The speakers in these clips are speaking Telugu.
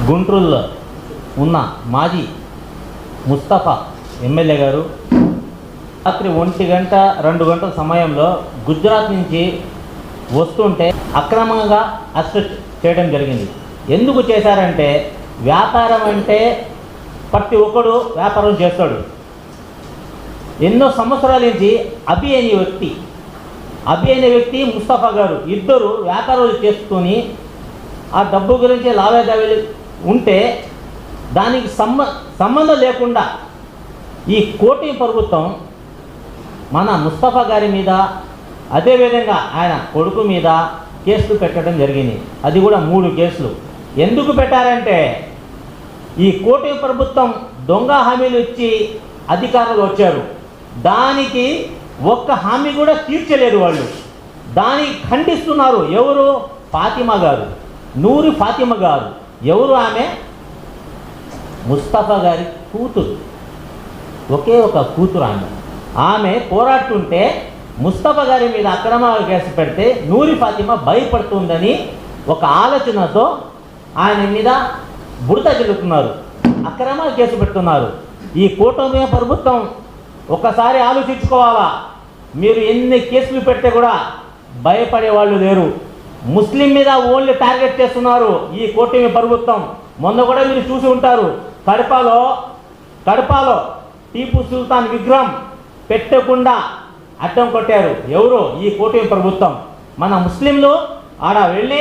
గుంటూరులో ఉన్న మాజీ ముస్తఫా ఎమ్మెల్యే గారు రాత్రి 1 గంట 2 గంటల సమయంలో గుజరాత్ నుంచి వస్తుంటే అక్రమంగా అరెస్ట్ చేయడం జరిగింది. ఎందుకు చేశారంటే, వ్యాపారం అంటే ప్రతి ఒక్కడు వ్యాపారం చేస్తాడు. ఎన్నో సంవత్సరాల నుంచి అభి అనే వ్యక్తి ముస్తఫా గారు ఇద్దరు వ్యాపారాలు చేసుకొని ఆ డబ్బు గురించి లావాదేవీలు ఉంటే దానికి సంబంధం లేకుండా ఈ కూటమి ప్రభుత్వం మన ముస్తఫా గారి మీద, అదేవిధంగా ఆయన కొడుకు మీద కేసులు పెట్టడం జరిగింది. అది కూడా 3 కేసులు. ఎందుకు పెట్టారంటే, ఈ కూటమి ప్రభుత్వం దొంగ హామీలు ఇచ్చి అధికారులు వచ్చారు, దానికి ఒక్క హామీ కూడా తీర్చలేదు వాళ్ళు. దానికి ఖండిస్తున్నారు. ఎవరు? ఫాతిమా గారు, నూరి ఫాతిమా గారు. ఎవరు ఆమె? ముస్తఫా గారి కూతురు, ఒకే ఒక కూతురు ఆమె పోరాడుతుంటే ముస్తఫా గారి మీద అక్రమ కేసు పెడితే నూరి ఫాతిమా భయపడుతుందని ఒక ఆలోచనతో ఆయన మీద బురద జల్లుతున్నారు, అక్రమ కేసు పెడుతున్నారు. ఈ కూటమి ప్రభుత్వం ఒకసారి ఆలోచించుకోవాలా. మీరు ఎన్ని కేసులు పెడితే కూడా భయపడే వాళ్ళు లేరు. ముస్లిం మీద ఓన్లీ టార్గెట్ చేస్తున్నారు ఈ కూటమి ప్రభుత్వం. మొన్న కూడా మీరు చూసి ఉంటారు, కడపలో టీపు సుల్తాన్ విగ్రహం పెట్టకుండా అడ్డం కొట్టారు. ఎవరు? ఈ కూటమి ప్రభుత్వం. మన ముస్లింలు ఆడ వెళ్ళి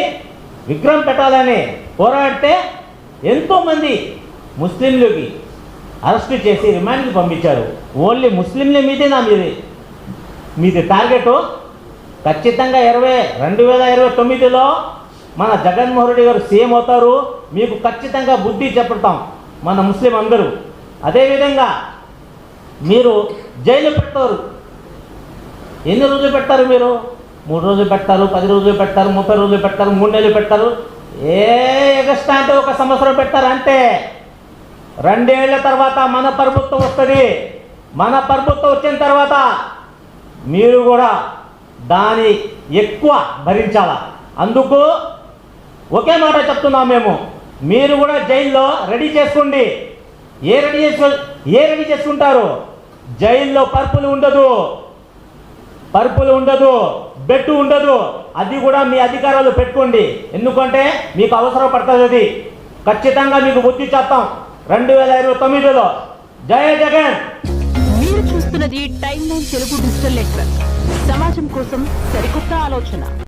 విగ్రహం పెట్టాలని పోరాడితే ఎంతోమంది ముస్లింలకి అరెస్టు చేసి రిమాండ్కి పంపించారు. ఓన్లీ ముస్లింల మీదే మీది టార్గెట్. ఖచ్చితంగా 2029లో మన జగన్మోహన్ రెడ్డి గారు సీఎం అవుతారు. మీకు ఖచ్చితంగా బుద్ధి చెప్తాం మన ముస్లిం అందరూ. అదేవిధంగా మీరు జైలు పెడతారు. ఎన్ని రోజులు పెడతారు మీరు? 3 రోజులు పెడతారు, 10 రోజులు పెడతారు, 30 రోజులు పెడతారు, 3 నెలలు పెడతారు. ఎగస్ట్రా అంటే 1 సంవత్సరం పెడతారు అంతే. 2 ఏళ్ల తర్వాత మన ప్రభుత్వం వస్తుంది. మన ప్రభుత్వం వచ్చిన తర్వాత మీరు కూడా దాని ఎక్కువ భరించాలా. అందుకు ఒకే మాట చెప్తున్నాం మేము, మీరు కూడా జైల్లో రెడీ చేసుకోండి. ఏ రెడీ చేసుకుంటారు? జైల్లో పరుపులు ఉండదు, బెడ్ ఉండదు. అది కూడా మీ అధికారాలు పెట్టుకోండి. ఎందుకంటే మీకు అవసరం పడుతుంది. అది ఖచ్చితంగా మీకు బుద్ధి చెప్తాం 2029లో. జై జగన్. మీరు చూస్తున్నది time line Telugu digital network. సమాజం కోసం సరికొత్త ఆలోచన.